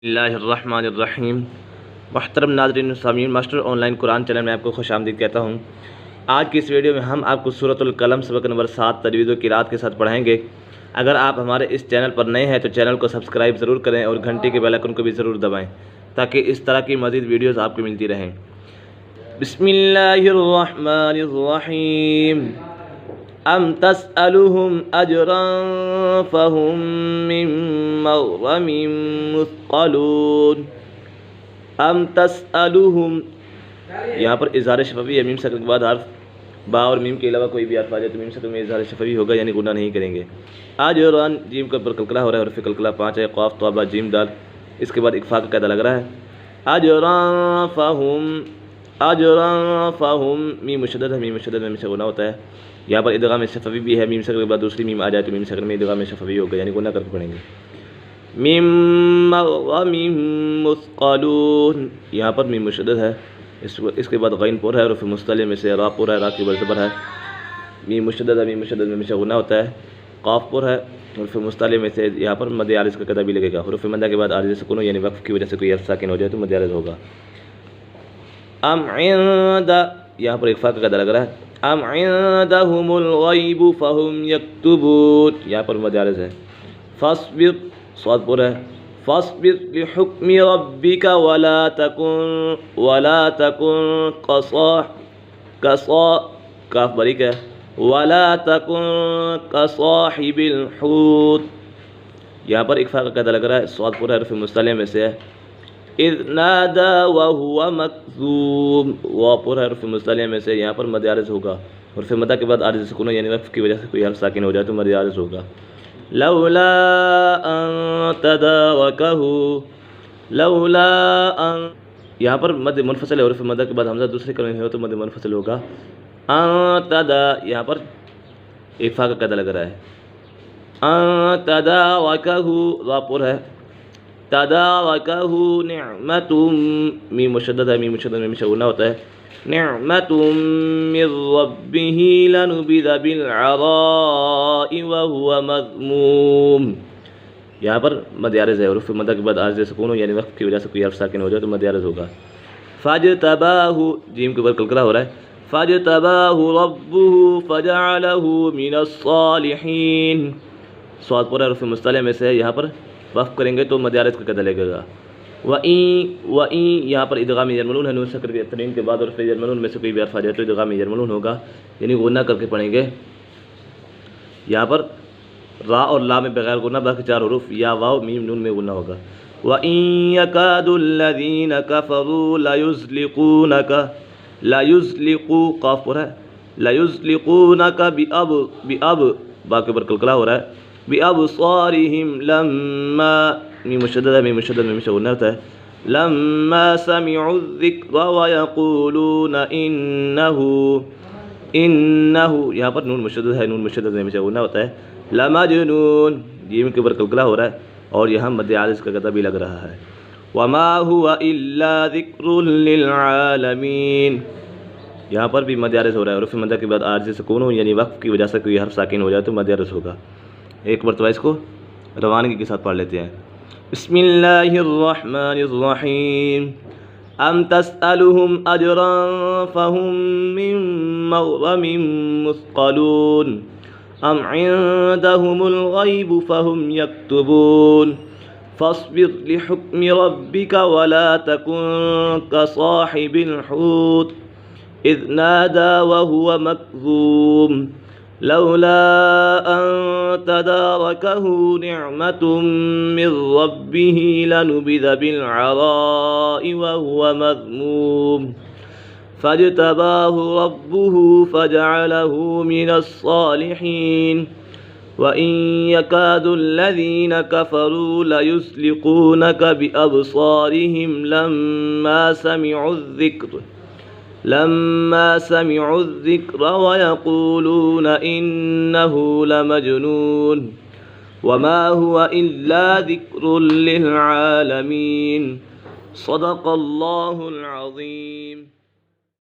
اللہ الرحمن الرحیم۔ محترم ناظرین سامعین، master on line Quran channel میں آپ کو خوش آمدید کہتا ہوں۔ آج کی اس ویڈیو میں ہم آپ کو سورۃ القلم سبق نمبر 7 تجوید و قرات کے ساتھ پڑھائیں گے۔ اگر آپ ہمارے اس چینل پر نئے ہیں تو چینل کو سبسکرائب ضرور کریں اور گھنٹی کے بیل آئیکن کو بھی ضرور دبائیں تاکہ اس طرح کی مزید ویڈیوز آپ کو ملتی رہیں۔ بسم اللہ الرحمن الرحیم۔ ام تسألهم اجرا فهم من مغرم مثقلون۔ ام تسألهم، یہاں پر اظہار شفوی ہے، میم سکن کے بعد حرف با اور میم کے علاوہ کوئی بھی حرف آ جائے تو میم سکن میں اظہار شفوی ہوگا، یعنی گناہ نہیں کریں گے۔ اجرا، جیم کا پر کلکلا ہو رہا ہے، حرف کلکلا 5 ہے، قاف تو با جیم دال، اس کے بعد اکفا کا قاعدہ لگ رہا ہے۔ اجرا فهم، اجرا فهم، میم مشدد ہے، میم مشدد میں سے گناہ ہوتا ہے۔ یہاں پر ادغام شفوی بھی ہے، میم سکن کے بعد دوسری میم آ جائے تو میم سکن میں ادغام شفوی ہوگا، یعنی گناہ کر کے پڑھیں گے۔ میم مغرم مثقلون، یہاں پر میم مشدد ہے، اس کے بعد غین پر ہے، حروف مستعلی میں سے را پر ہے، را کی برزبر ہے، میم مشدد ہے، میم مشدد میں سے گناہ ہوتا ہے۔ قاف پر ہے، حروف مستعلی میں سے یہاں پر مد عارض کا قاعدہ بھی لگے گا، حروف مدہ کے بعد عارض سکون یعنی وقف کی وجہ سے کوئی حرف ساکن ہو جائے تو مد عارض ہوگا۔ ام عند، یہاں پر اکفا کا قاعدہ لگ رہا ہے۔ ام عندهم الغیب فهم یکتبون، یہاں پر مد عارض ہے۔ فاصبر، صاد پر ہے، فاصبر لحکم ربک ولا تکن کاف باریک ہے، ولا تکن کصاحب الحوت، یہاں پر اکفا کا قاعدہ لگ رہا ہے، صاد پر ہے، حرف مستعلی میں سے ہے۔ اذ نادا وهو مکذوم، واو پر ہے، حرف مستعلی میں سے، یہاں پر مد عارض ہوگا، حرف مدہ کے بعد عارض سکون یعنی وقف کی وجہ سے کوئی حرف ساکن ہو جائے تو مد عارض ہوگا۔ لولا ان تدارکہ، لولا ان، یہاں پر مد منفصل ہے، حرف مدہ کے بعد حمزہ دوسرے کلمے میں ہو تو مد منفصل ہوگا۔ ان تدا، یہاں پر اکفا کا قاعدہ لگ رہا ہے۔ ان تدارکہ، را پر ہے، تدارکہ نعمت، میم مشدد ہے، میم مشدد میں گناہ ہوتا ہے۔ نعمت من ربہ لنبذ بالعراء وهو مذموم، یہاں پر مد عارض ہے، حروف مدہ کے بعد عارض سکون یعنی وقف کی وجہ سے کوئی حرف ساکن ہو جائے تو مد عارض ہوگا۔ فاجتباہ، جیم کے اوپر کلکلا ہو رہا ہے، فاجتباہ ربہ فجعلہ من الصالحین، صاد پر حروف مستعلی میں سے ہے، یہاں پر وقف کریں گے تو مد عارض کا قاعدہ لگے گا۔ وَإِن، یہاں پر ادغام یرملون ہے، نون سکر کے تنوین کے بعد حرف یرملون میں سے کوئی بھی حرف آ جائے تو ادغام یرملون ہوگا، یعنی غنہ کر کے پڑھیں گے۔ یہاں پر را اور لا میں بغیر غنہ، باقی 4 حروف یا واو میم نون میں غنہ ہوگا۔ وَإِن يَكَادُ الَّذِينَ كَفَرُوا لَيُزْلِقُوا، قاف پر ہے، لَيُزْلِقُونَكَ با کے اوپر کلکلا ہو رہا ہے، بِأَبْصَارِهِمْ لَمَّا، میم مشدد ہے، میم مشدد میں سے غنہ ہوتا ہے، لَمَّا سَمِعُوا الذِّكْرَ وَيَقُولُونَ إِنَّهُ، یہاں پر نون مشدد ہے، نون مشدد میں سے غنہ ہوتا ہے۔ لَمَجْنُونَ، جیم کے اوپر کلکلا ہو رہا ہے اور یہاں مد عارض کا قاعدہ بھی لگ رہا ہے۔ وَمَا هُوَ إِلَّا ذِكْرٌ لِلْعَالَمِينَ، یہاں پر بھی مد عارض ہو رہا ہے، حروف مدہ کے بعد عارض سکون ہو یعنی وقف کی وجہ سے کوئی حرف ساکن ہو جائے تو مد عارض ہوگا۔ ایک مرتبہ اس کو روانگی کے ساتھ پڑھ لیتے ہیں۔ بسم اللہ الرحمن الرحیم۔ ام تسألهم اجرا فهم من مغرم مثقلون، ام عندهم الغیب فهم یکتبون، فاصبر لحکم ربک ولا تکن کصاحب الحوت اذ نادا وهو مکذوم، لولا ان تدارکہ نعمت من ربہ لنبذ بالعراء وهو مذموم، فاجتباہ ربہ فجعلہ من الصالحین، وَإِن يَكَادُ الَّذِينَ كَفَرُوا لَيُزْلِقُونَكَ بِأَبْصَارِهِمْ لَمَّا سَمِعُوا الذِّكْرَ وَيَقُولُونَ إِنَّهُ لَمَجْنُونٌ وَمَا هُوَ إِلَّا ذِكْرٌ لِلْعَالَمِينَ۔ صدق اللہ العظیم۔